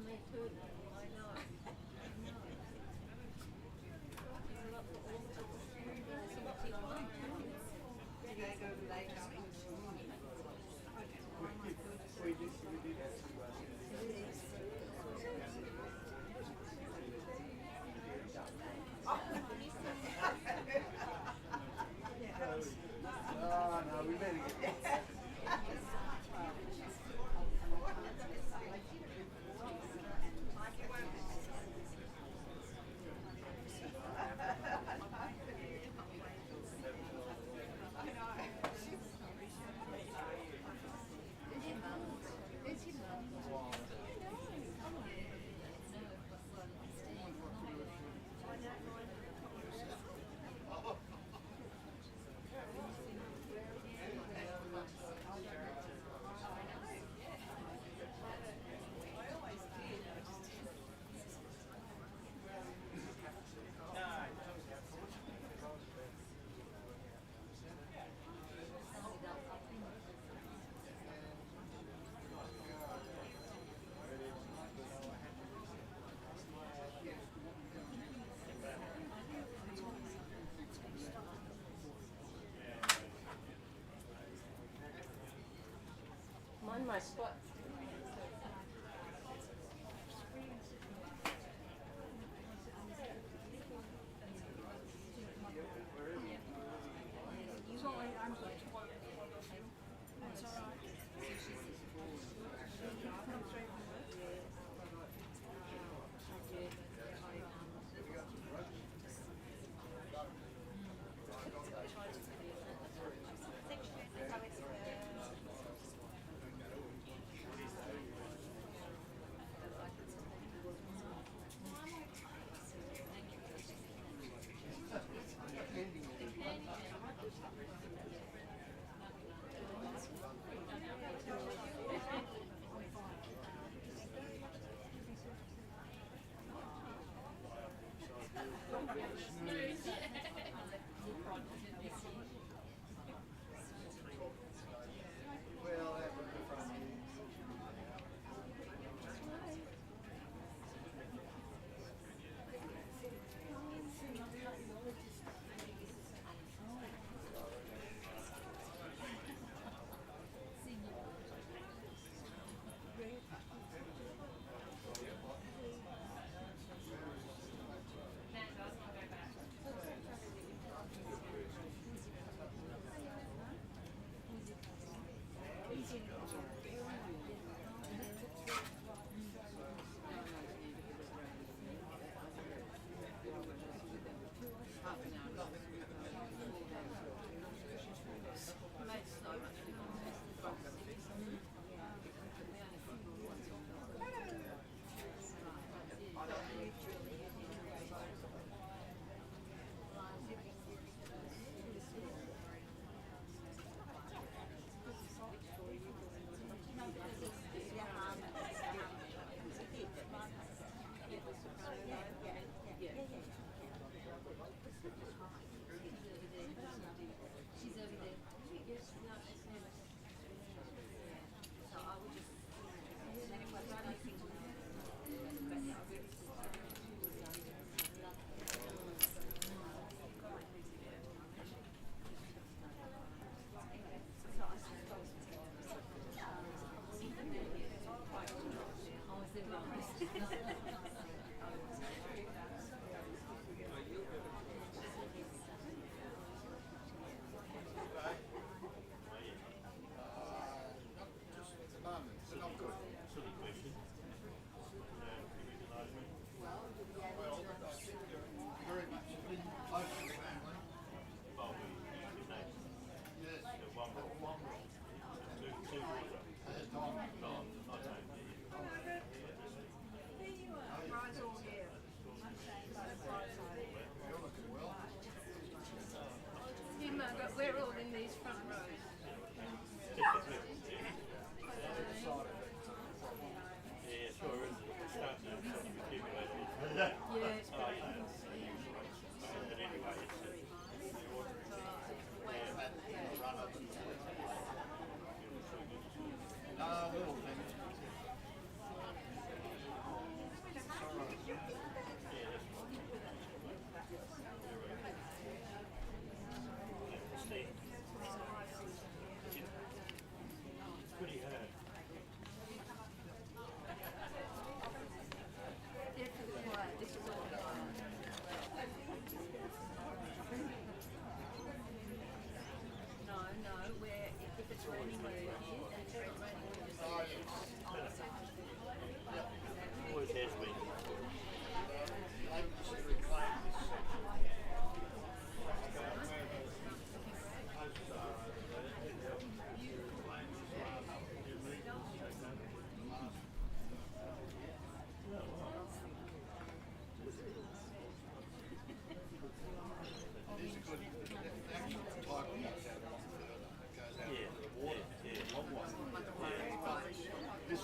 me too. I know. I know. There's a lot of so what do you want? Did I go later? Oh no, we better get this. Mind my spot. Well, that would be from you. We're all in these front rows. Yeah, sure is. It's starting to sort of accumulate. Yeah, it's very But anyway, Little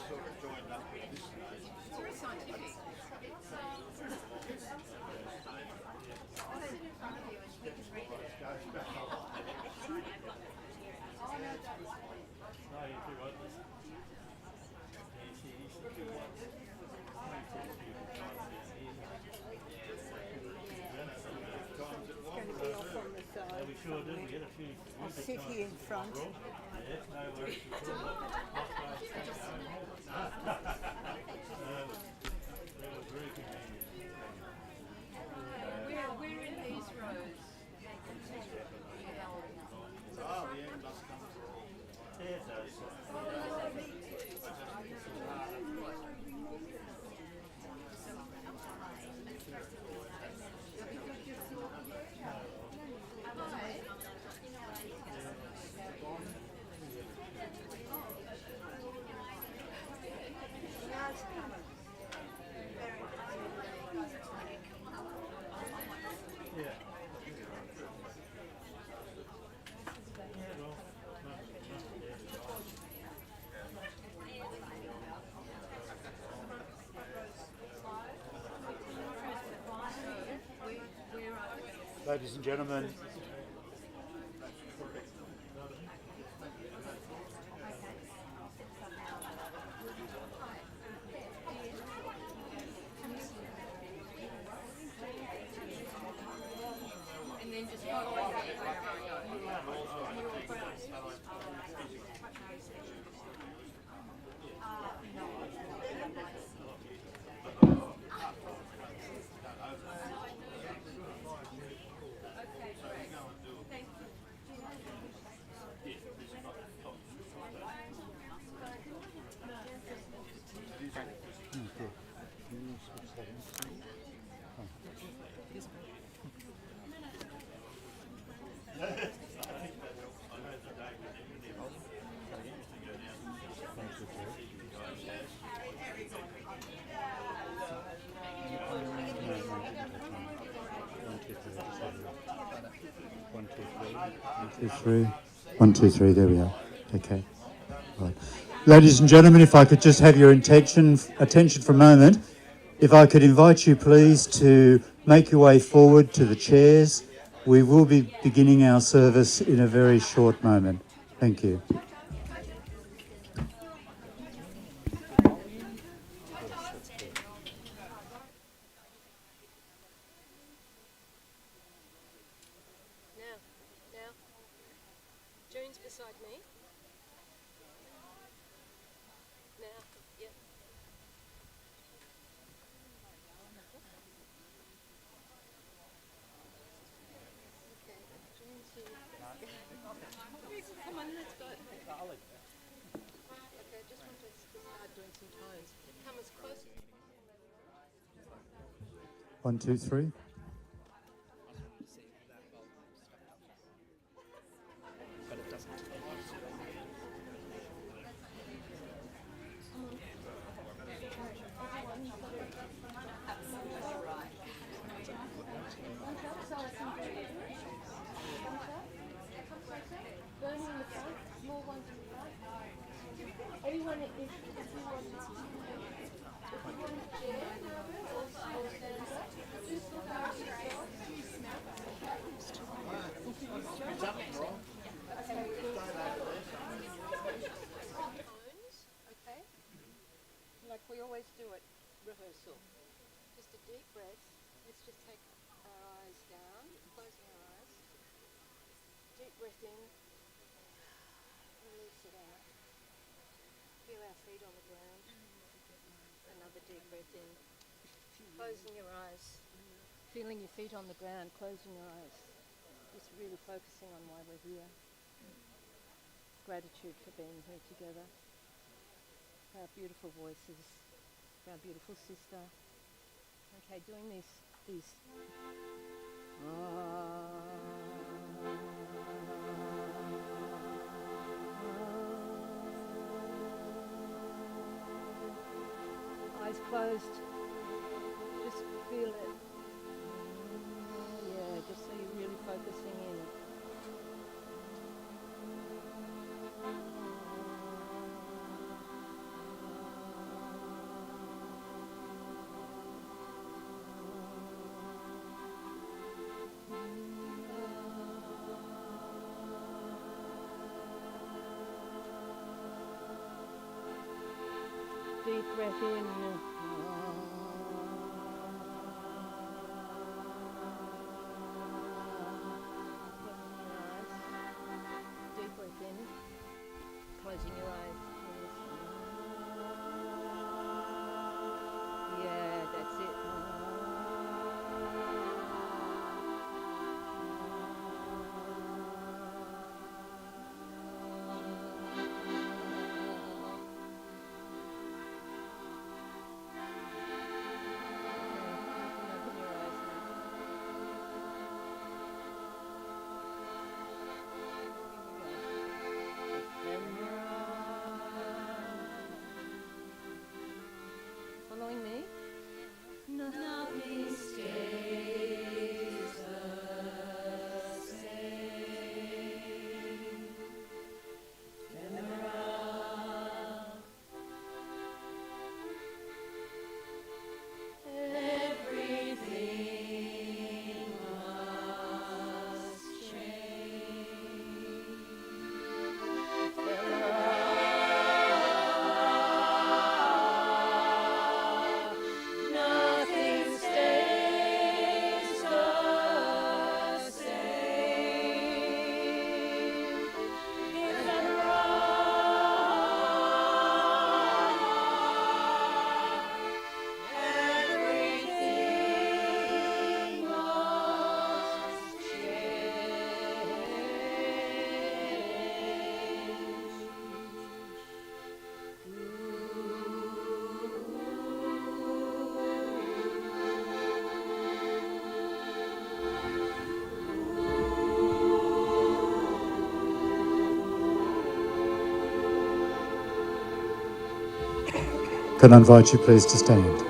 sort of joined up with this stage. It's very scientific. I'll sit in front of you and we can read it. Goes back a lot. Oh, no, that's No, you're too right. Yeah, you see, these are two ones. Yeah, we sure did. We had a few. I'll sit here in front. Yeah, no worries. That was very convenient. We're in these rows. Oh, the end must come. Yeah, it does. Yeah. Yeah, well, Ladies and gentlemen, And then just follow it wherever I go. Okay, great. Thank you. One, two, three. There we are. Okay. Right. Ladies and gentlemen, if I could just have your attention for a moment. If I could invite you, please, to make your way forward to the chairs. We will be beginning our service in a very short moment. Thank you. Now, June's beside me. Now, yep. Okay, June's here. Come on, let's go. Okay, just want to start doing some tones. Come as close. One, two, three. Burning in the front, small ones in the front. Everyone, if you want to chair or stand up, just look after yourself. Tones, okay? Like we always do at rehearsal. Just a deep breath. Let's just take our eyes down, closing our eyes. Deep breath in. Release it out. Feel our feet on the ground. Another deep breath in. Closing your eyes. Feeling your feet on the ground, closing your eyes. Just really focusing on why we're here. Gratitude for being here together. For our beautiful voices. For our beautiful sister. Okay, doing these. Eyes closed. Just feel it. Yeah, just so you're really focusing in. Deep breath in. Deep breath in. Closing your eyes. Yeah, that's it. Open your eyes now. Following me? Nothing stays the same. Everything must change. Nothing stays the same. Everything must Can I invite you please to stand?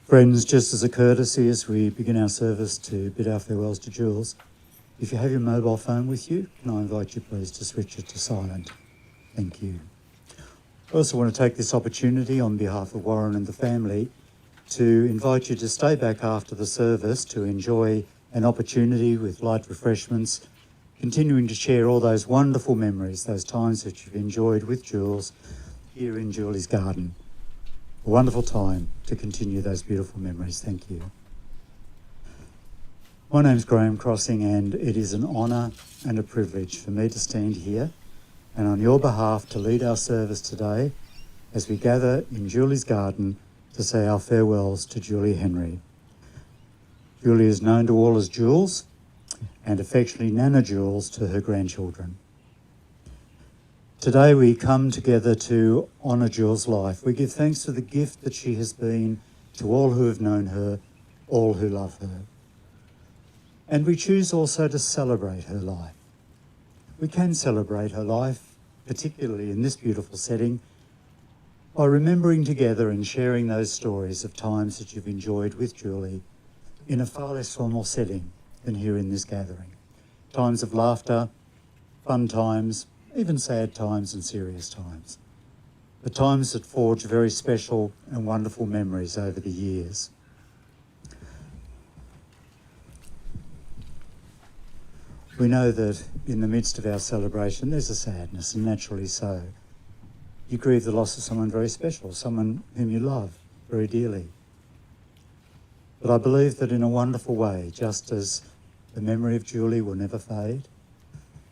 Friends, just as a courtesy as we begin our service to bid our farewells to Jules, if you have your mobile phone with you, can I invite you please to switch it to silent? Thank you. I also want to take this opportunity on behalf of Warren and the family to invite you to stay back after the service to enjoy an opportunity with light refreshments, continuing to share all those wonderful memories, those times that you've enjoyed with Jules here in Julie's garden. A wonderful time to continue those beautiful memories. Thank you. My name's Graham Crossing, and it is an honour and a privilege for me to stand here and on your behalf to lead our service today as we gather in Julie's garden to say our farewells to Julie Henry. Julie is known to all as Jules, and affectionately Nana Jules to her grandchildren. Today we come together to honour Jules' life. We give thanks for the gift that she has been to all who have known her, all who love her. And we choose also to celebrate her life. We can celebrate her life, particularly in this beautiful setting, by remembering together and sharing those stories of times that you've enjoyed with Julie in a far less formal setting than here in this gathering. Times of laughter, fun times, even sad times and serious times. The times that forge very special and wonderful memories over the years. We know that in the midst of our celebration there's a sadness, and naturally so. You grieve the loss of someone very special, someone whom you love very dearly. But I believe that in a wonderful way, just as the memory of Julie will never fade,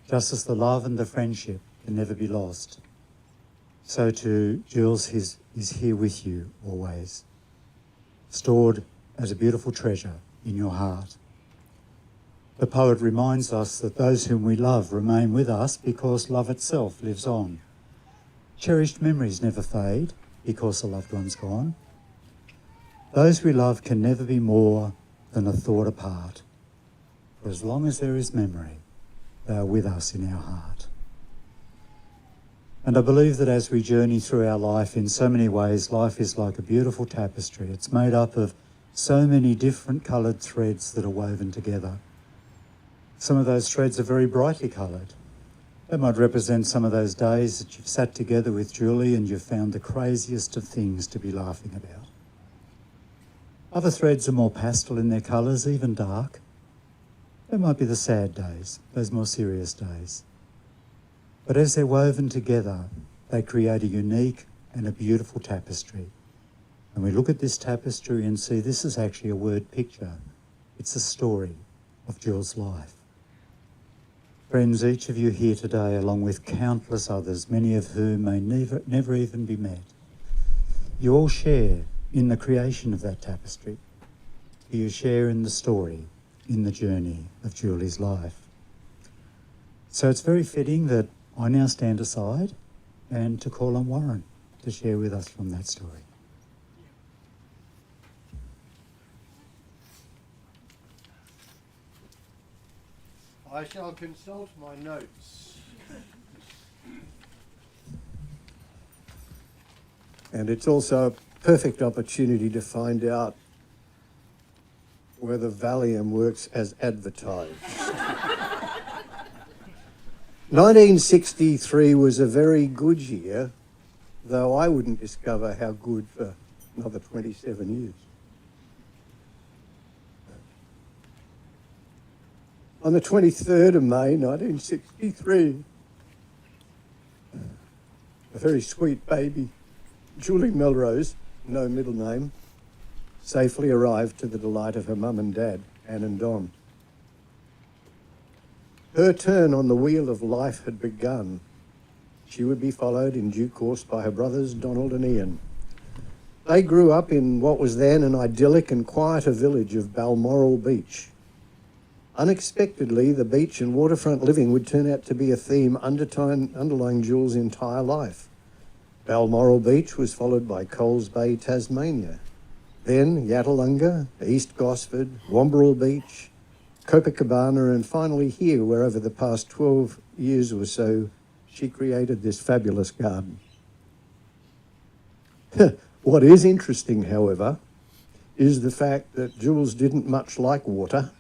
just as the love and the friendship can never be lost, so too Jules is here with you always, stored as a beautiful treasure in your heart. The poet reminds us that those whom we love remain with us because love itself lives on. Cherished memories never fade because a loved one's gone. Those we love can never be more than a thought apart. For as long as there is memory, they are with us in our heart. And I believe that as we journey through our life, in so many ways, life is like a beautiful tapestry. It's made up of so many different coloured threads that are woven together. Some of those threads are very brightly coloured. They might represent some of those days that you've sat together with Julie and you've found the craziest of things to be laughing about. Other threads are more pastel in their colours, even dark. They might be the sad days, those more serious days. But as they're woven together, they create a unique and a beautiful tapestry. And we look at this tapestry and see this is actually a word picture. It's a story of Jules' life. Friends, each of you here today, along with countless others, many of whom may never even be met, you all share in the creation of that tapestry. You share in the story, in the journey of Julie's life. So it's very fitting that I now stand aside and to call on Warren to share with us from that story. I shall consult my notes. And it's also a perfect opportunity to find out whether Valium works as advertised. 1963 was a very good year, though I wouldn't discover how good for another 27 years. On the 23rd of May, 1963, a very sweet baby, Julie Melrose, no middle name, safely arrived to the delight of her mum and dad, Anne and Don. Her turn on the wheel of life had begun. She would be followed in due course by her brothers, Donald and Ian. They grew up in what was then an idyllic and quieter village of Balmoral Beach. Unexpectedly, the beach and waterfront living would turn out to be a theme underlying Jules' entire life. Balmoral Beach was followed by Coles Bay, Tasmania. Then Yattalunga, East Gosford, Wamberal Beach, Copacabana, and finally here, where over the past 12 years or so, she created this fabulous garden. What is interesting, however, is the fact that Jules didn't much like water,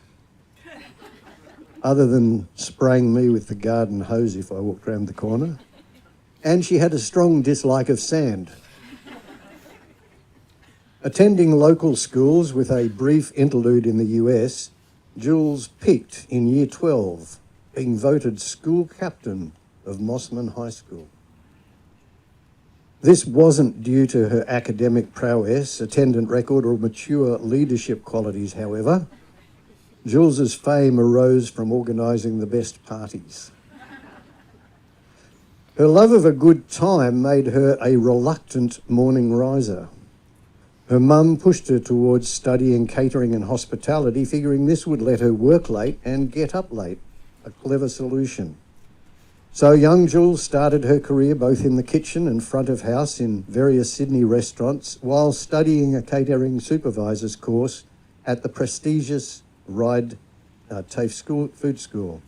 other than spraying me with the garden hose if I walked round the corner. And she had a strong dislike of sand. Attending local schools with a brief interlude in the US, Jules peaked in Year 12, being voted school captain of Mossman High School. This wasn't due to her academic prowess, attendant record, or mature leadership qualities, however. Jules's fame arose from organising the best parties. Her love of a good time made her a reluctant morning riser. Her mum pushed her towards studying catering and hospitality, figuring this would let her work late and get up late, a clever solution. So young Jules started her career both in the kitchen and front of house in various Sydney restaurants while studying a catering supervisor's course at the prestigious TAFE food school.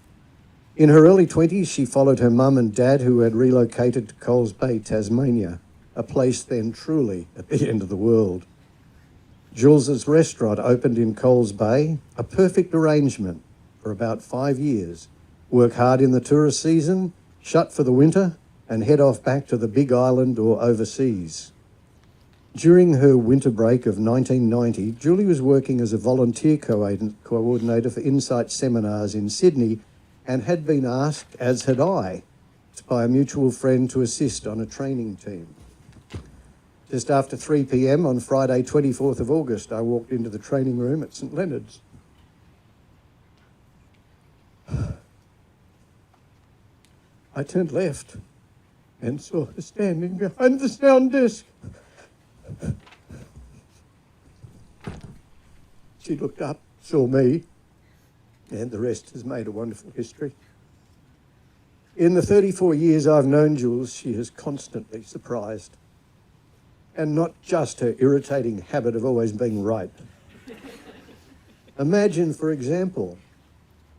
In her early 20s, she followed her mum and dad, who had relocated to Coles Bay, Tasmania, a place then truly at the end of the world. Jules's restaurant opened in Coles Bay, a perfect arrangement for about 5 years. Work hard in the tourist season, shut for the winter, and head off back to the Big Island or overseas. During her winter break of 1990, Julie was working as a volunteer coordinator for Insight seminars in Sydney and had been asked, as had I, by a mutual friend to assist on a training team. Just after 3 p.m. on Friday, 24th of August, I walked into the training room at St Leonard's. I turned left and saw her standing behind the sound desk. She looked up, saw me, and the rest has made a wonderful history. In the 34 years I've known Jules, she has constantly surprised. And not just her irritating habit of always being right. Imagine, for example,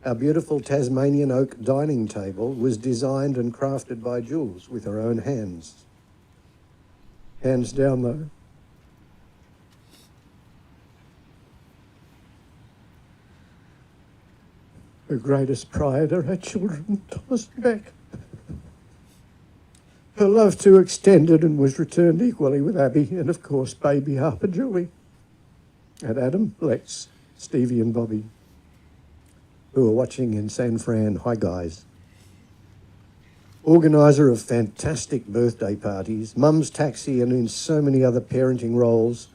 our beautiful Tasmanian oak dining table was designed and crafted by Jules with her own hands. Hands down, though. Her greatest pride are her children, Thomas and Beck. Her love too extended and was returned equally with Abby and, of course, baby Harper Julie. And Adam, Lex, Stevie and Bobby, who are watching in San Fran. Hi, guys. Organiser of fantastic birthday parties, mum's taxi, and in so many other parenting roles,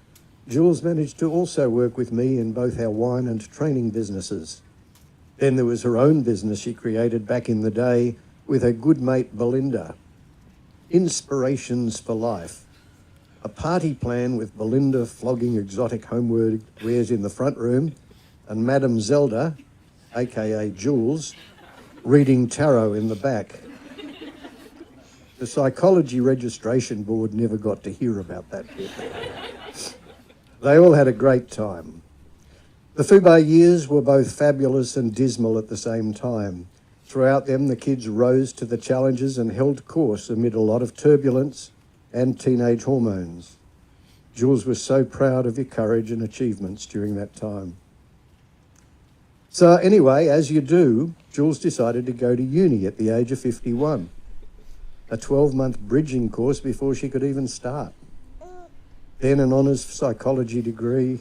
Jules managed to also work with me in both our wine and training businesses. Then there was her own business she created back in the day with her good mate Belinda. Inspirations for Life. A party plan with Belinda flogging exotic homewares in the front room and Madame Zelda, aka Jules, reading tarot in the back. The psychology registration board never got to hear about that bit. They all had a great time. The Fubar years were both fabulous and dismal at the same time. Throughout them, the kids rose to the challenges and held course amid a lot of turbulence and teenage hormones. Jules was so proud of your courage and achievements during that time. So anyway, as you do, Jules decided to go to uni at the age of 51, a 12-month bridging course before she could even start. Then an honours psychology degree,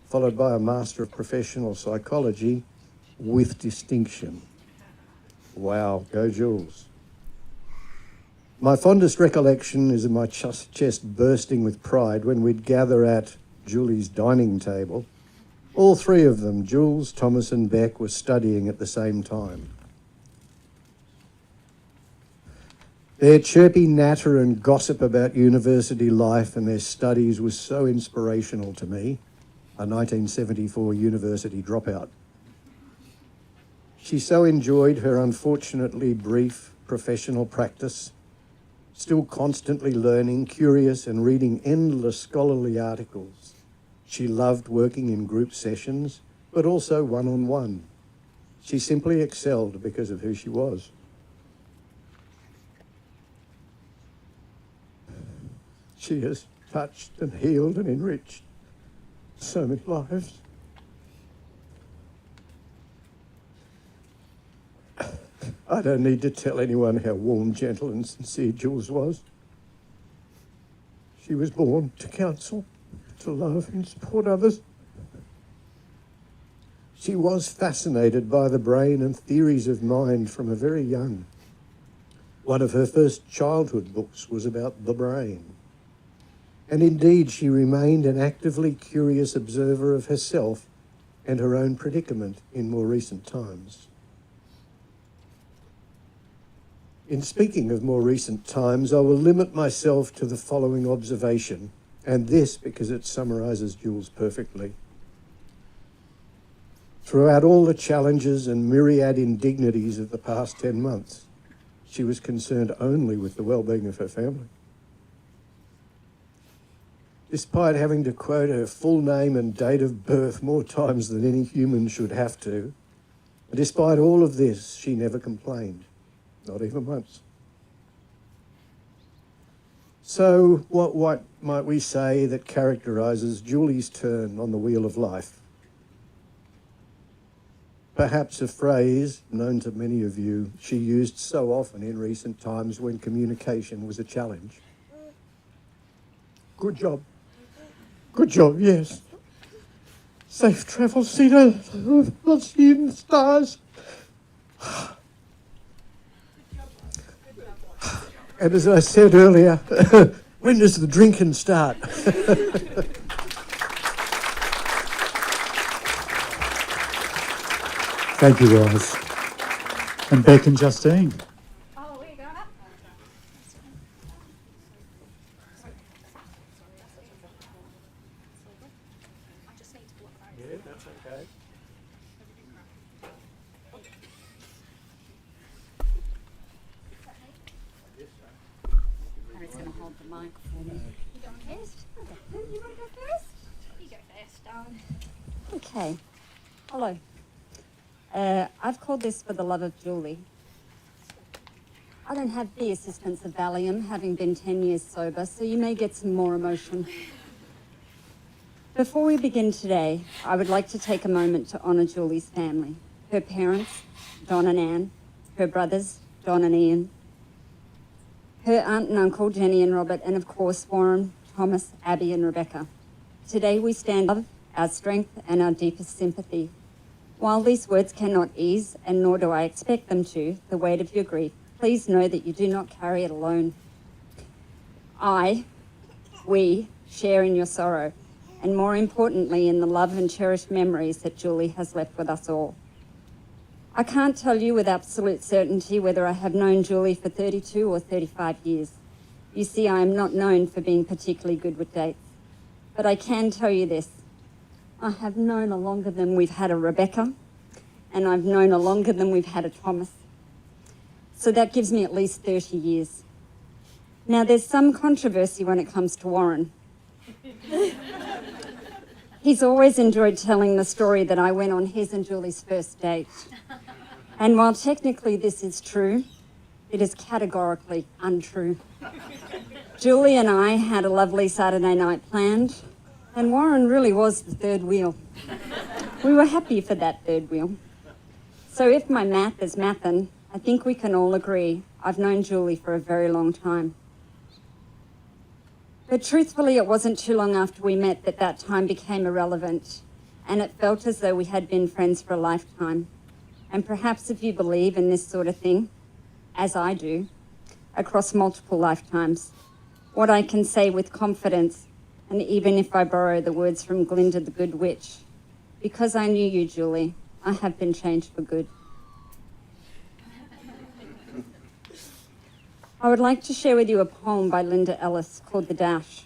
followed by a Master of Professional Psychology with distinction. Wow, go Jules. My fondest recollection is of my chest bursting with pride when we'd gather at Julie's dining table. All three of them, Jules, Thomas and Beck, were studying at the same time. Their chirpy natter and gossip about university life and their studies was so inspirational to me, a 1974 university dropout. She so enjoyed her unfortunately brief professional practice, still constantly learning, curious and reading endless scholarly articles. She loved working in group sessions, but also one-on-one. She simply excelled because of who she was. She has touched and healed and enriched so many lives. I don't need to tell anyone how warm, gentle and sincere Jules was. She was born to counsel, to love and support others. She was fascinated by the brain and theories of mind from a very young. One of her first childhood books was about the brain. And indeed, she remained an actively curious observer of herself and her own predicament in more recent times. In speaking of more recent times, I will limit myself to the following observation, and this because it summarises Jules perfectly. Throughout all the challenges and myriad indignities of the past 10 months, she was concerned only with the well-being of her family. Despite having to quote her full name and date of birth more times than any human should have to, and despite all of this, she never complained, not even once. So what might we say that characterises Julie's turn on the wheel of life? Perhaps a phrase known to many of you she used so often in recent times when communication was a challenge. Good job. Good job, yes. Safe travel, Cedar. I'll see you in the stars. And as I said earlier, when does the drinking start? Thank you, guys. And Beck and Justine. Oh, where you going up? I just need to block those. Yeah, that's okay. Harry's going to hold the mic for me. You going first? Okay. You want to go first? You go first, darling. Okay. Hello. I've called this For the Love of Julie. I don't have the assistance of Valium, having been 10 years sober, so you may get some more emotion. Before we begin today, I would like to take a moment to honour Julie's family. Her parents, Don and Anne, her brothers, Don and Ian, her aunt and uncle, Jenny and Robert, and of course, Warren, Thomas, Abby and Rebecca. Today we stand up our strength and our deepest sympathy. While these words cannot ease, and nor do I expect them to, the weight of your grief, please know that you do not carry it alone. We share in your sorrow, and more importantly, in the love and cherished memories that Julie has left with us all. I can't tell you with absolute certainty whether I have known Julie for 32 or 35 years. You see, I am not known for being particularly good with dates. But I can tell you this. I have known her longer than we've had a Rebecca, and I've known her longer than we've had a Thomas. So that gives me at least 30 years. Now, there's some controversy when it comes to Warren. He's always enjoyed telling the story that I went on his and Julie's first date. And while technically this is true, it is categorically untrue. Julie and I had a lovely Saturday night planned, and Warren really was the third wheel. We were happy for that third wheel. So if my math is mathin', I think we can all agree I've known Julie for a very long time. But truthfully, it wasn't too long after we met that time became irrelevant, and it felt as though we had been friends for a lifetime. And perhaps if you believe in this sort of thing, as I do, across multiple lifetimes, what I can say with confidence, and even if I borrow the words from Glinda the Good Witch, because I knew you, Julie, I have been changed for good. I would like to share with you a poem by Linda Ellis called The Dash.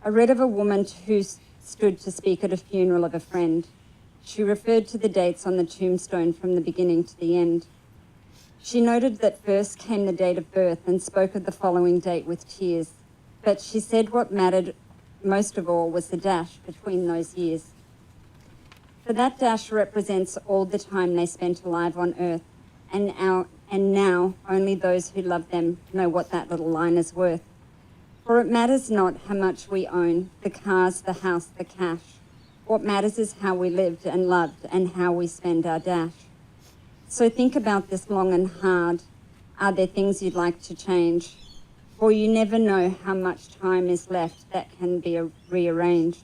I read of a woman who stood to speak at a funeral of a friend. She referred to the dates on the tombstone from the beginning to the end. She noted that first came the date of birth and spoke of the following date with tears. But she said what mattered most of all was the dash between those years. For that dash represents all the time they spent alive on earth, and now only those who love them know what that little line is worth. For it matters not how much we own, the cars, the house, the cash. What matters is how we lived and loved and how we spend our dash. So think about this long and hard. Are there things you'd like to change? For you never know how much time is left that can be rearranged.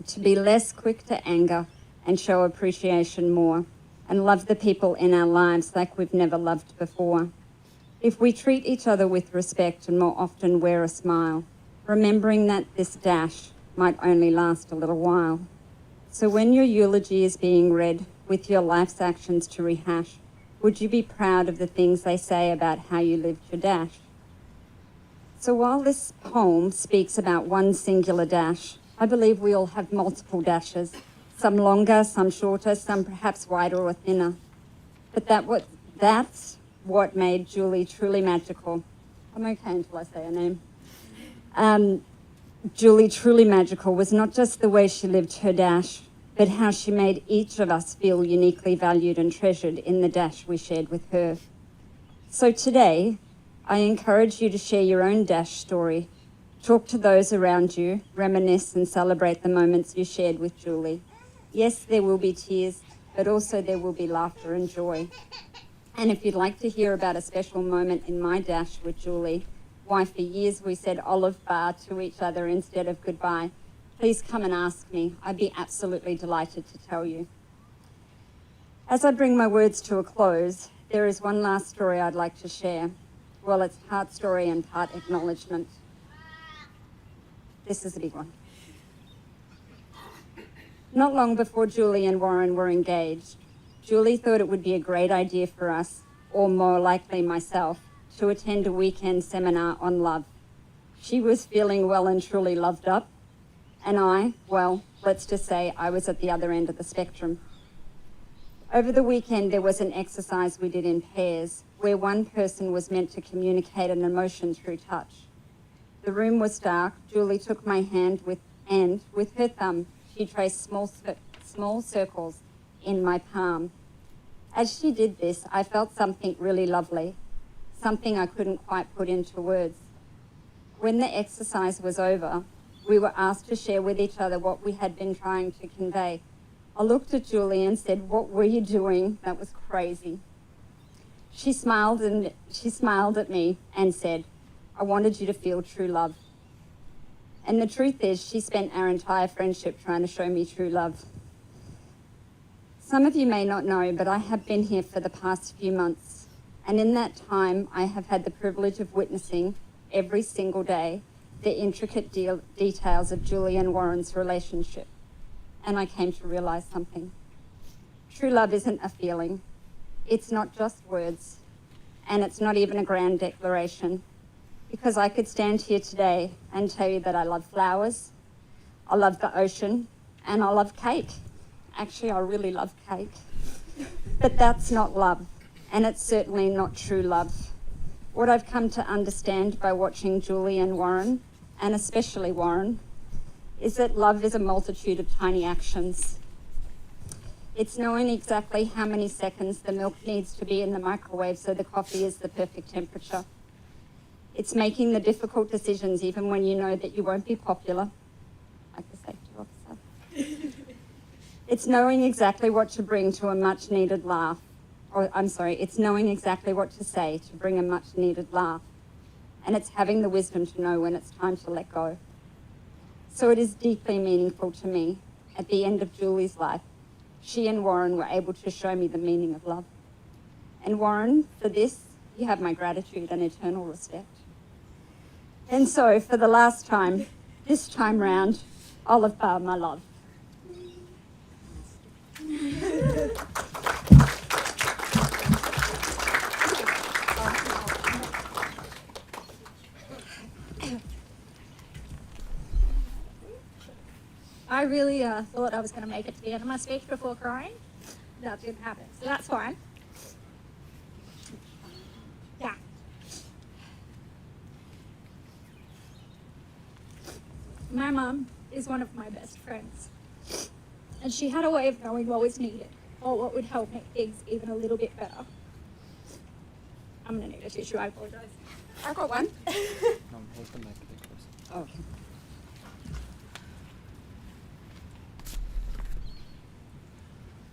To be less quick to anger and show appreciation more, and love the people in our lives like we've never loved before. If we treat each other with respect and more often wear a smile, remembering that this dash might only last a little while. So when your eulogy is being read with your life's actions to rehash, would you be proud of the things they say about how you lived your dash? So while this poem speaks about one singular dash, I believe we all have multiple dashes, some longer, some shorter, some perhaps wider or thinner. But that's what made Julie truly magical. I'm okay until I say her name. Julie truly magical was not just the way she lived her dash, but how she made each of us feel uniquely valued and treasured in the dash we shared with her. So today, I encourage you to share your own dash story. Talk to those around you, reminisce and celebrate the moments you shared with Julie. Yes, there will be tears, but also there will be laughter and joy. And if you'd like to hear about a special moment in my dash with Julie, why for years we said olive bar to each other instead of goodbye, please come and ask me. I'd be absolutely delighted to tell you. As I bring my words to a close, there is one last story I'd like to share. Well, it's part story and part acknowledgement. This is a big one. Not long before Julie and Warren were engaged, Julie thought it would be a great idea for us, or more likely myself, to attend a weekend seminar on love. She was feeling well and truly loved up, and I, well, let's just say I was at the other end of the spectrum. Over the weekend, there was an exercise we did in pairs, where one person was meant to communicate an emotion through touch. The room was dark. Julie took my hand and with her thumb, she traced small circles in my palm. As she did this, I felt something really lovely, something I couldn't quite put into words. When the exercise was over, we were asked to share with each other what we had been trying to convey. I looked at Julie and said, "What were you doing? That was crazy." She smiled at me and said, "I wanted you to feel true love." And the truth is, she spent our entire friendship trying to show me true love. Some of you may not know, but I have been here for the past few months. And in that time, I have had the privilege of witnessing every single day the intricate details of Julie and Warren's relationship. And I came to realize something. True love isn't a feeling. It's not just words. And it's not even a grand declaration. Because I could stand here today and tell you that I love flowers, I love the ocean, and I love cake. Actually, I really love cake. But that's not love, and it's certainly not true love. What I've come to understand by watching Julie and Warren, and especially Warren, is that love is a multitude of tiny actions. It's knowing exactly how many seconds the milk needs to be in the microwave so the coffee is the perfect temperature. It's making the difficult decisions even when you know that you won't be popular, like the safety officer. It's knowing exactly what to bring to a much needed laugh. It's knowing exactly what to say to bring a much needed laugh. And it's having the wisdom to know when it's time to let go. So it is deeply meaningful to me. At the end of Julie's life, she and Warren were able to show me the meaning of love. And Warren, for this, you have my gratitude and eternal respect. And so, for the last time, this time round, olive bar, my love. I really thought I was going to make it to the end of my speech before crying. That didn't happen, so that's fine. Yeah. My mum is one of my best friends, and she had a way of knowing what was needed or what would help make things even a little bit better. I'm going to need a tissue, I apologize. I've got one. Oh.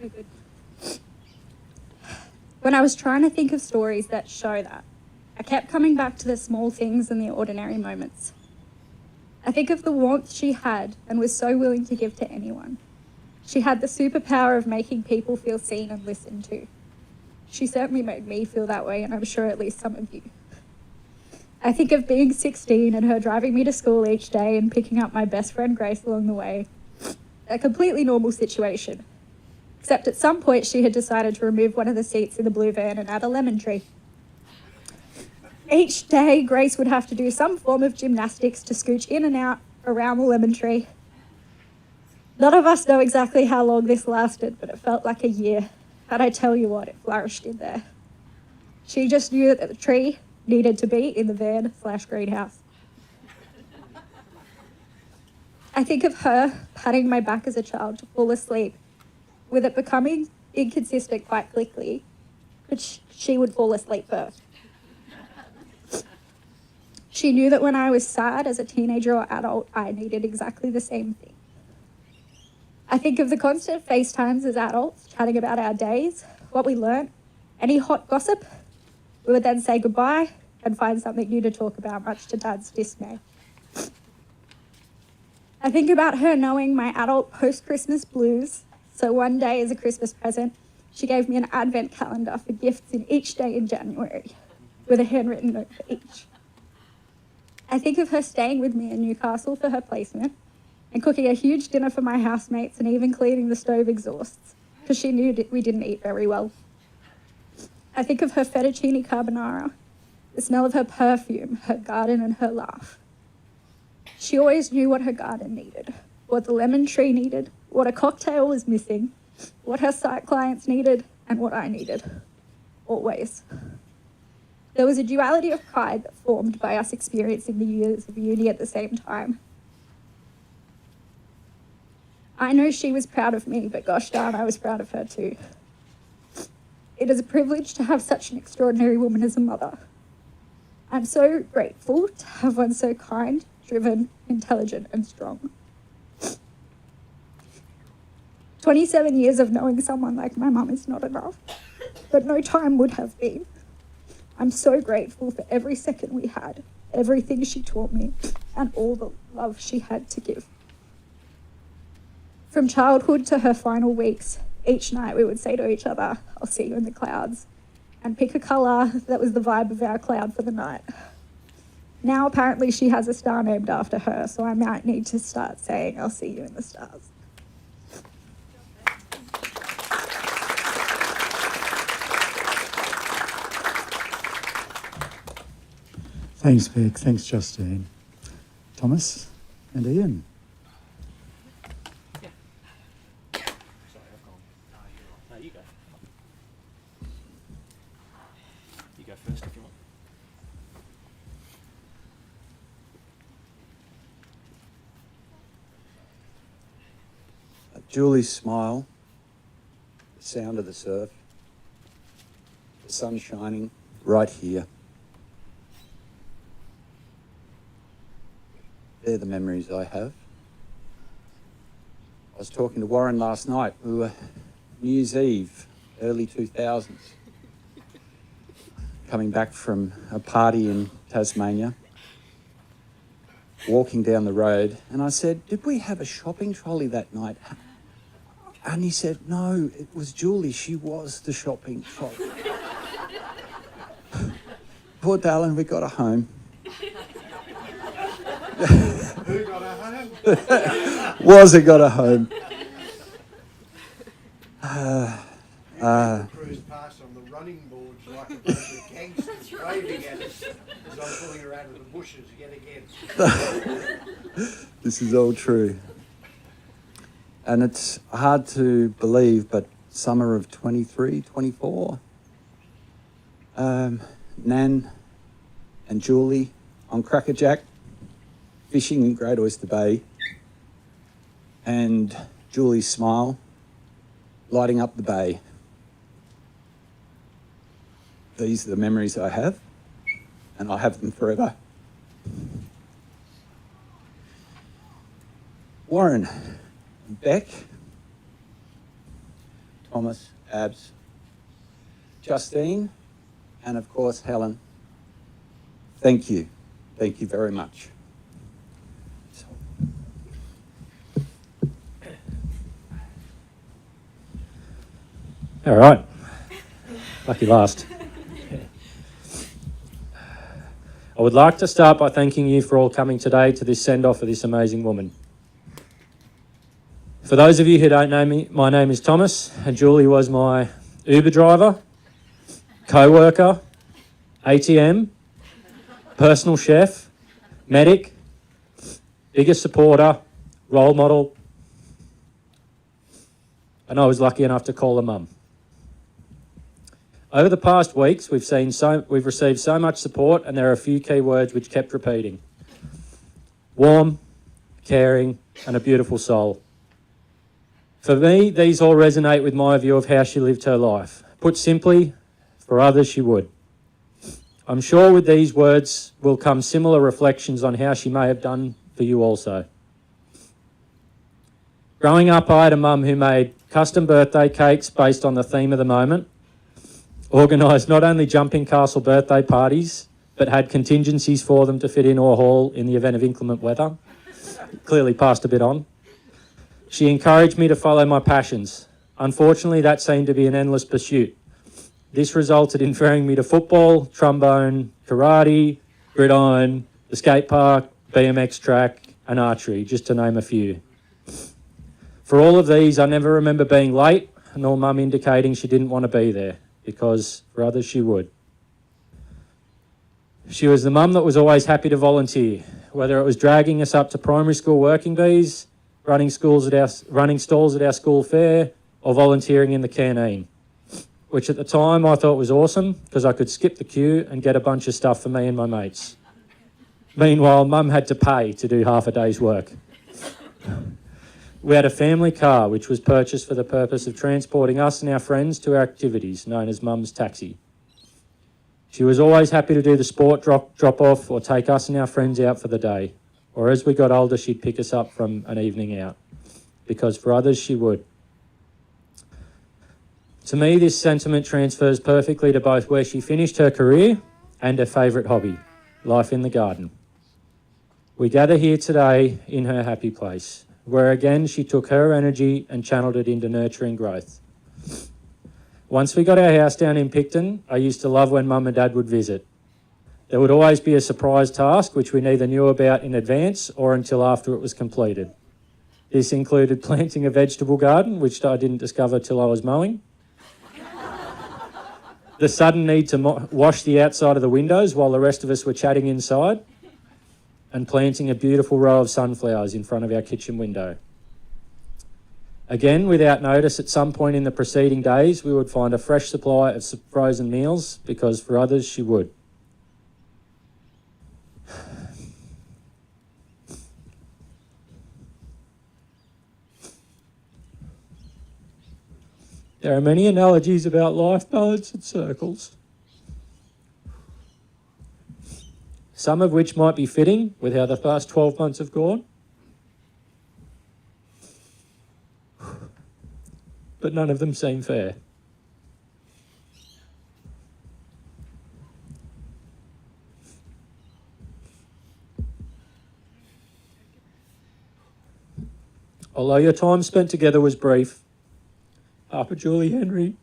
We're good. When I was trying to think of stories that show that, I kept coming back to the small things and the ordinary moments. I think of the warmth she had and was so willing to give to anyone. She had the superpower of making people feel seen and listened to. She certainly made me feel that way, and I'm sure at least some of you. I think of being 16 and her driving me to school each day and picking up my best friend Grace along the way. A completely normal situation. Except at some point she had decided to remove one of the seats in the blue van and add a lemon tree. Each day, Grace would have to do some form of gymnastics to scooch in and out around the lemon tree. None of us know exactly how long this lasted, but it felt like a year. And I tell you what, it flourished in there. She just knew that the tree needed to be in the van/greenhouse. I think of her patting my back as a child to fall asleep, with it becoming inconsistent quite quickly, but she would fall asleep first. She knew that when I was sad as a teenager or adult, I needed exactly the same thing. I think of the constant FaceTimes as adults, chatting about our days, what we learnt, any hot gossip. We would then say goodbye and find something new to talk about, much to Dad's dismay. I think about her knowing my adult post-Christmas blues, so one day as a Christmas present, she gave me an advent calendar for gifts in each day in January, with a handwritten note for each. I think of her staying with me in Newcastle for her placement and cooking a huge dinner for my housemates and even cleaning the stove exhausts because she knew we didn't eat very well. I think of her fettuccine carbonara, the smell of her perfume, her garden and her laugh. She always knew what her garden needed, what the lemon tree needed, what a cocktail was missing, what her site clients needed and what I needed. Always. There was a duality of pride that formed by us experiencing the years of uni at the same time. I know she was proud of me, but gosh darn, I was proud of her too. It is a privilege to have such an extraordinary woman as a mother. I'm so grateful to have one so kind, driven, intelligent, and strong. 27 years of knowing someone like my mum is not enough, but no time would have been. I'm so grateful for every second we had, everything she taught me, and all the love she had to give. From childhood to her final weeks, each night we would say to each other, "I'll see you in the clouds," and pick a colour that was the vibe of our cloud for the night. Now apparently she has a star named after her, so I might need to start saying, "I'll see you in the stars." Thanks, Beck. Thanks, Justine. Thomas and Ian. Sorry, I've gone. No, you go. You go first if you want. Julie's smile, the sound of the surf, the sun shining right here. They're the memories I have. I was talking to Warren last night. We were New Year's Eve, early 2000s, coming back from a party in Tasmania, walking down the road, and I said, "Did we have a shopping trolley that night?" And he said, "No, it was Julie. She was the shopping trolley." Poor darling, we got her home. Who got her home? Was it got her home? Cruise past on the running boards like a bunch of gangsters waving at us as I'm pulling her out of the bushes yet again. This is all true. And it's hard to believe, but summer of 23, 24, Nan and Julie on Crackerjack, fishing in Great Oyster Bay, and Julie's smile lighting up the bay. These are the memories I have, and I have them forever. Warren, Beck, Thomas, Abs, Justine, and of course Helen. Thank you. Thank you very much. All right. Lucky last. I would like to start by thanking you for all coming today to this send-off of this amazing woman. For those of you who don't know me, my name is Thomas, and Julie was my Uber driver, co-worker, ATM, personal chef, medic, biggest supporter, role model, and I was lucky enough to call her mum. Over the past weeks, we've received so much support, and there are a few key words which kept repeating. Warm, caring, and a beautiful soul. For me, these all resonate with my view of how she lived her life. Put simply, for others she would. I'm sure with these words will come similar reflections on how she may have done for you also. Growing up, I had a mum who made custom birthday cakes based on the theme of the moment, organised not only jumping castle birthday parties, but had contingencies for them to fit in or hall in the event of inclement weather. Clearly passed a bit on. She encouraged me to follow my passions. Unfortunately, that seemed to be an endless pursuit. This resulted in referring me to football, trombone, karate, gridiron, the skate park, BMX track, and archery, just to name a few. For all of these, I never remember being late, nor mum indicating she didn't want to be there, because for others she would. She was the mum that was always happy to volunteer, whether it was dragging us up to primary school working bees, running stalls at our school fair, or volunteering in the canteen, which at the time I thought was awesome because I could skip the queue and get a bunch of stuff for me and my mates. Meanwhile, mum had to pay to do half a day's work. We had a family car which was purchased for the purpose of transporting us and our friends to our activities, known as Mum's Taxi. She was always happy to do the sport drop-off or take us and our friends out for the day, or as we got older she'd pick us up from an evening out, because for others she would. To me, this sentiment transfers perfectly to both where she finished her career and her favourite hobby, life in the garden. We gather here today in her happy place, where again she took her energy and channeled it into nurturing growth. Once we got our house down in Picton, I used to love when Mum and Dad would visit. There would always be a surprise task which we neither knew about in advance or until after it was completed. This included planting a vegetable garden, which I didn't discover till I was mowing. The sudden need to wash the outside of the windows while the rest of us were chatting inside, and planting a beautiful row of sunflowers in front of our kitchen window. Again, without notice, at some point in the preceding days, we would find a fresh supply of frozen meals, because for others she would. There are many analogies about life, balance and circles, some of which might be fitting with how the past 12 months have gone, but none of them seem fair. Although your time spent together was brief, Papa Julie Henry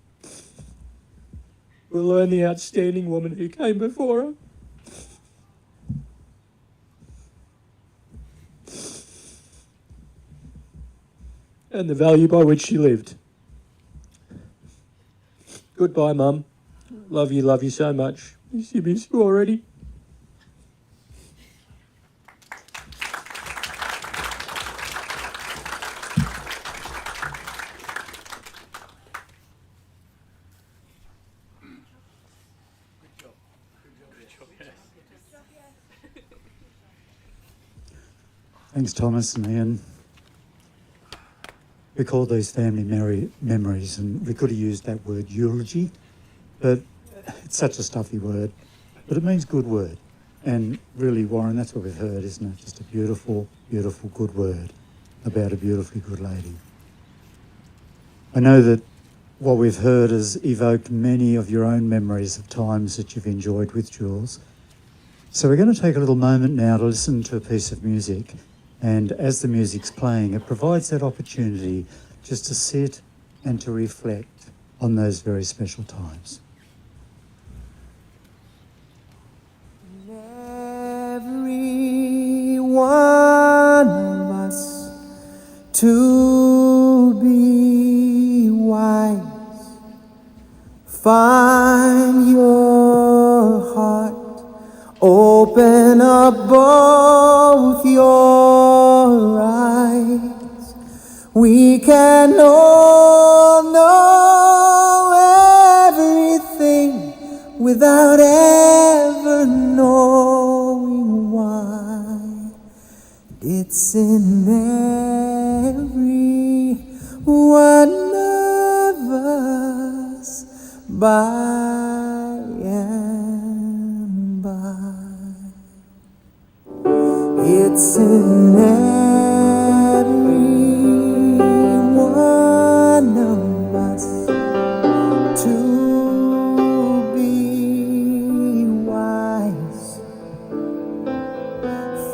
will learn the outstanding woman who came before her. And the value by which she lived. Goodbye, Mum. Love you so much. Miss you already. Thanks, Thomas and Ian. We call these family memories, and we could have used that word eulogy, but it's such a stuffy word. But it means good word. And really, Warren, that's what we've heard, isn't it? Just a beautiful, beautiful good word. about a beautifully good lady. I know that what we've heard has evoked many of your own memories of times that you've enjoyed with Jules. So we're going to take a little moment now to listen to a piece of music, and as the music's playing, it provides that opportunity just to sit and to reflect on those very special times. Every one of us to be wise, find your heart, open up both your eyes. We can all know everything without ever knowing why. It's in every one of us by and by. It's in every one of us to be wise.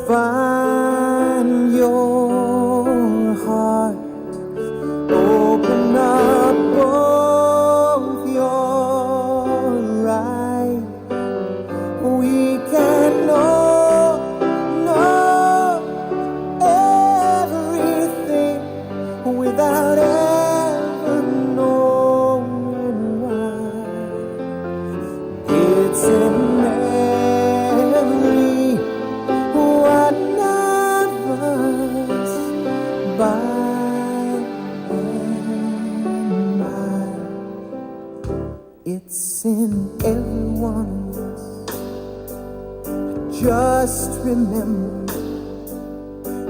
Find your heart, open up both your eyes. We can know everything without ever knowing why. It's in every one of us by and by. It's in every one of us. Just remember,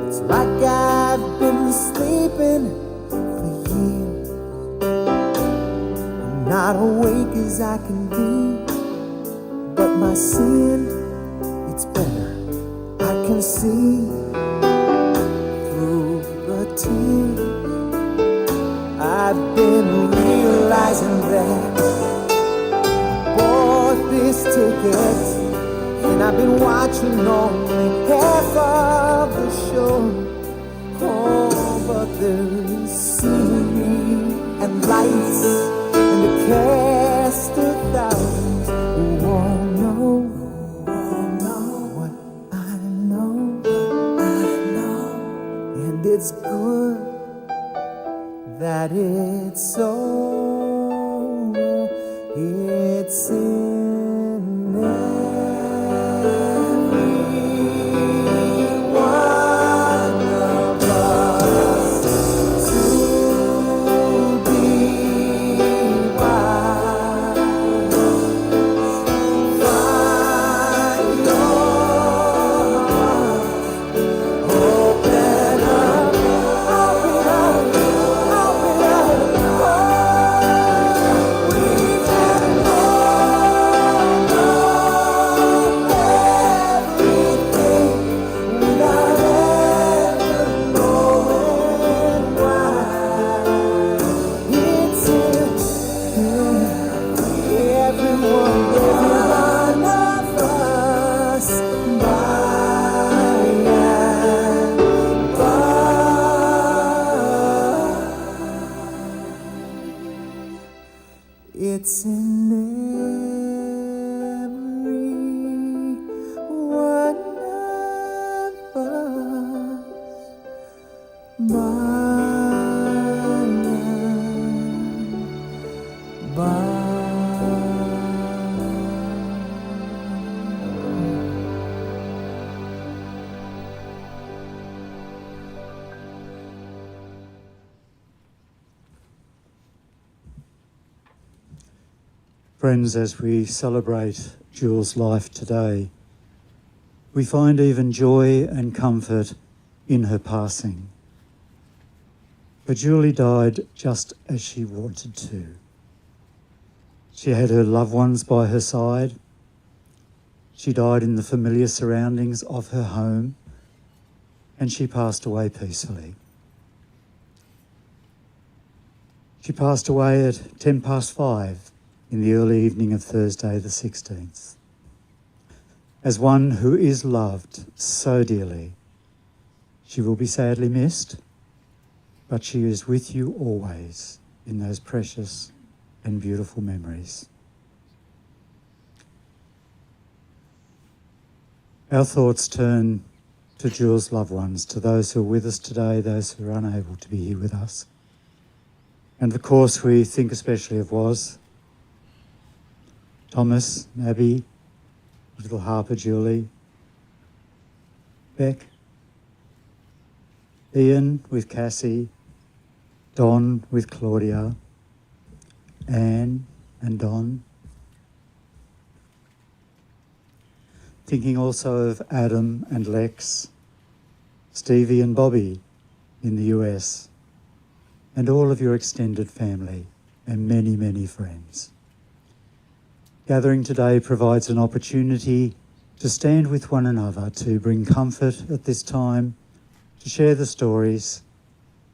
it's like I've been sleeping for years. I'm not awake as I can be, but my sin, it's better. I can see through the tears. I've been realizing that I bought this ticket, and I've been watching only half of the show. Oh, but there's scenery and lights and a cast of thousands who all know what I know. And it's good that it's so. It's in every one of us to be wise. Find your heart, open up, open up, open up. We can It's in every one of us by. Friends, as we celebrate Jules' life today, we find even joy and comfort in her passing. But Julie died just as she wanted to. She had her loved ones by her side. She died in the familiar surroundings of her home, and she passed away peacefully. She passed away at 5:10 in the early evening of Thursday the 16th. As one who is loved so dearly, she will be sadly missed, but she is with you always in those precious and beautiful memories. Our thoughts turn to Jules' loved ones, to those who are with us today, those who are unable to be here with us. And of course we think especially of Was, Thomas, Abby, little Harper, Julie, Beck, Ian with Cassie, Don with Claudia, Anne and Don. Thinking also of Adam and Lex, Stevie and Bobby in the US, and all of your extended family and many, many friends. Gathering today provides an opportunity to stand with one another, to bring comfort at this time, to share the stories,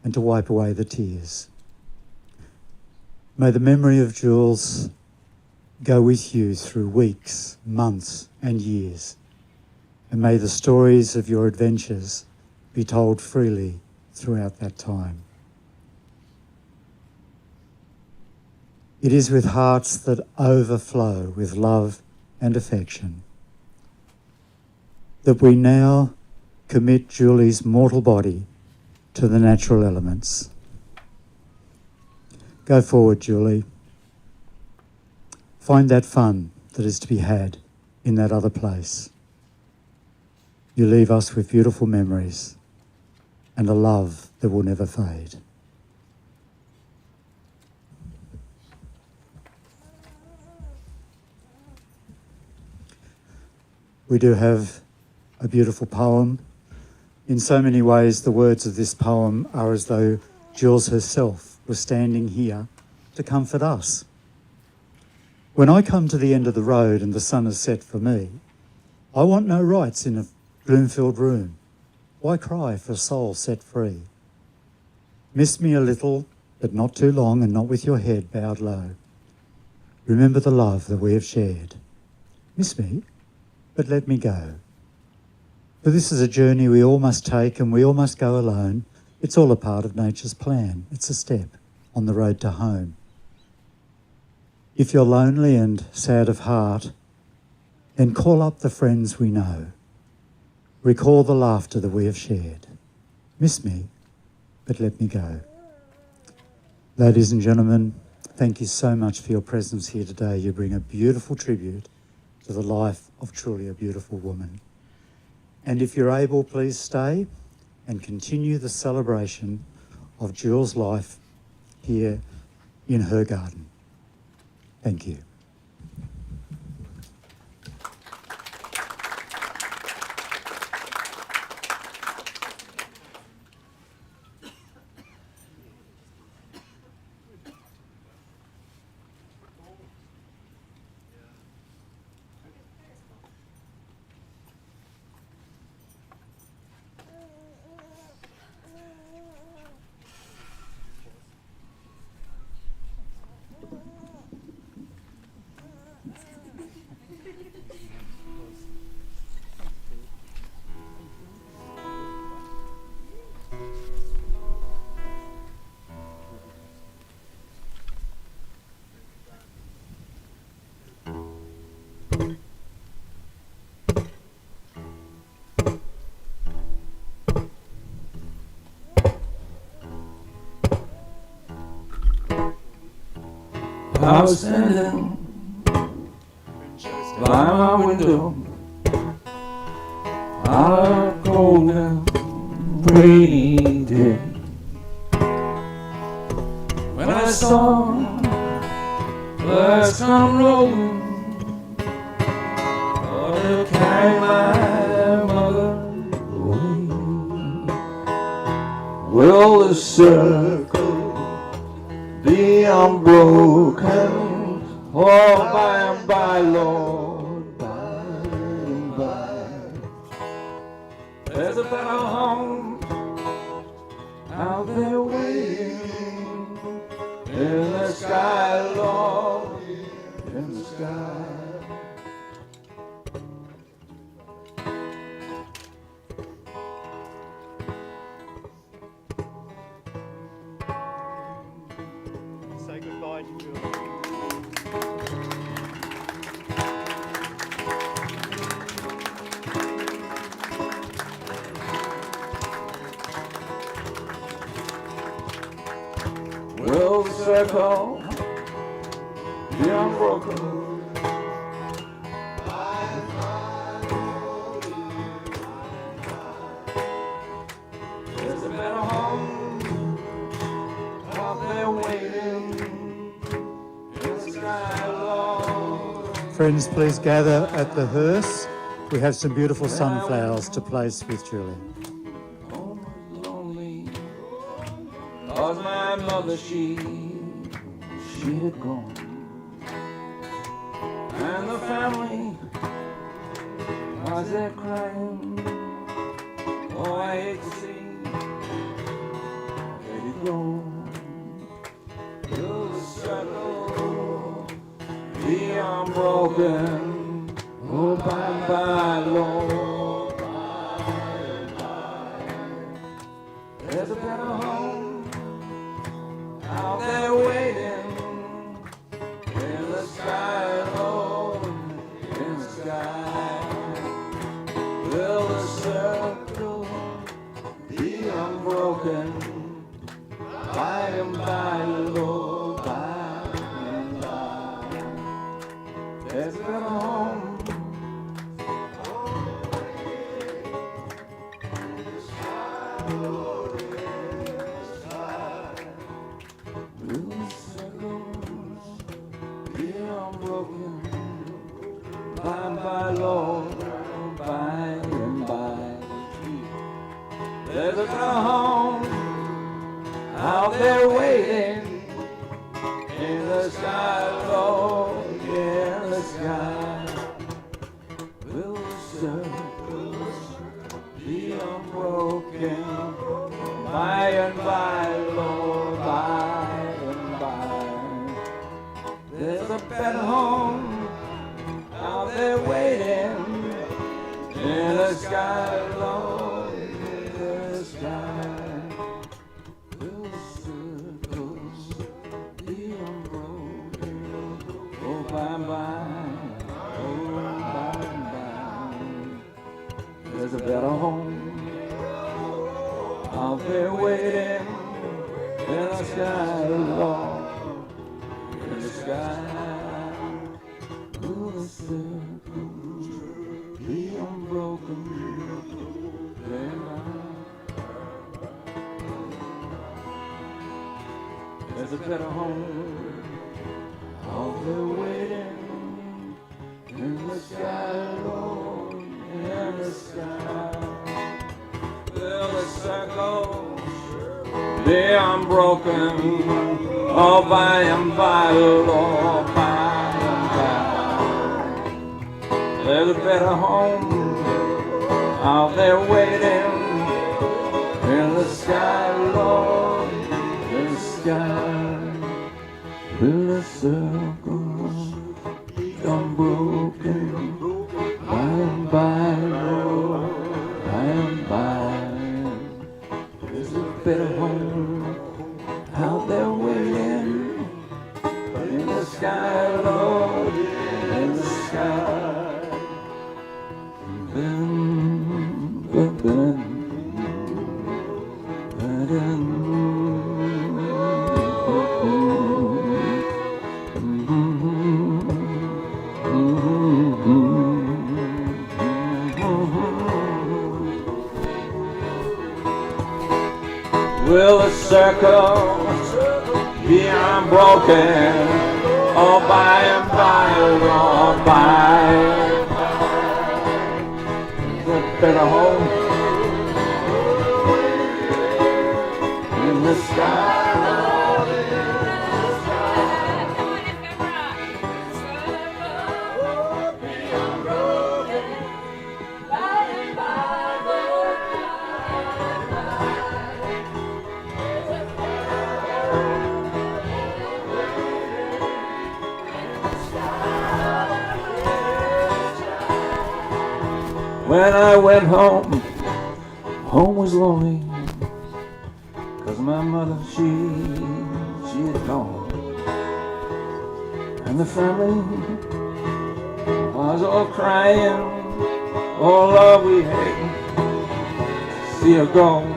and to wipe away the tears. May the memory of Jules go with you through weeks, months, and years, and may the stories of your adventures be told freely throughout that time. It is with hearts that overflow with love and affection that we now commit Julie's mortal body to the natural elements. Go forward, Julie. Find that fun that is to be had in that other place. You leave us with beautiful memories and a love that will never fade. We do have a beautiful poem. In so many ways, the words of this poem are as though Jules herself was standing here to comfort us. When I come to the end of the road and the sun has set for me, I want no rights in a gloom-filled room. Why cry for a soul set free? Miss me a little, but not too long, and not with your head bowed low. Remember the love that we have shared. Miss me, but let me go. For this is a journey we all must take, and we all must go alone. It's all a part of nature's plan. It's a step on the road to home. If you're lonely and sad of heart, then call up the friends we know. Recall the laughter that we have shared. Miss me, but let me go. Ladies and gentlemen, thank you so much for your presence here today. You bring a beautiful tribute to the life of truly a beautiful woman. And if you're able, please stay and continue the celebration of Jules' life here in her garden. Thank you. I was standing by my window on a cold and rainy day, when I saw birds come rolling, oh, to carry my mother away. Will the circle be unbroken, oh, by and by, Lord, by and by. There's a better home out there waiting in the sky, Lord, in the sky. Say goodbye to Julie. Will the circle be unbroken? There's a better home out there waiting in the sky, Lord. Friends, please gather at the hearse. We have some beautiful sunflowers to place with Julie. Home was lonely, 'cause my mother, she had gone. And the family was there crying. Oh, I hate to see where you go. Will the circle be unbroken? Oh, bye bye, Lord. There's a better home out there waiting in the sky, Lord, in the sky. Will the circle be unbroken? By and by, Lord, by and by. There's a better home. Will the circles be unbroken? By and by, Lord, by and by. There's a better home out there waiting in the sky, Lord, in the sky. Will the circles be unbroken? By and by, Lord, by and by. There's a better home out there waiting in the sky, Lord, in the sky. Will the circles be unbroken? Oh, by and by, oh, by and by. There's a better home out there waiting in the sky, Lord, in the sky. Will the circles be unbroken? There's a better home out there waiting in the sky, Lord, in the sky. Will the circles be unbroken? Oh, by and by, Lord, by and by. There's a better home out there waiting in the sky, Lord, in the sky. Will the circles be unbroken? By and by, Lord, by and by. There's a better home out there waiting in the sky, Lord, in the sky. Will the circle be unbroken? Oh, by and by, Lord, by. The better home in the sky. When I went home, home was lonely, 'cause my mother, she had gone. And the family was all crying, oh Lord, we hate to see her go.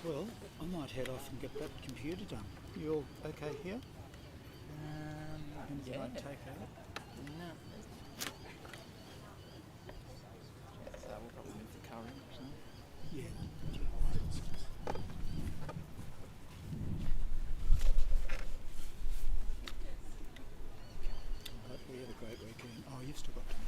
Well, I might head off and get that computer done. You all okay here? Anything I'd take out? No. So we'll probably move the curry or something. Yeah. Right, we had a great weekend. Oh, you've still got to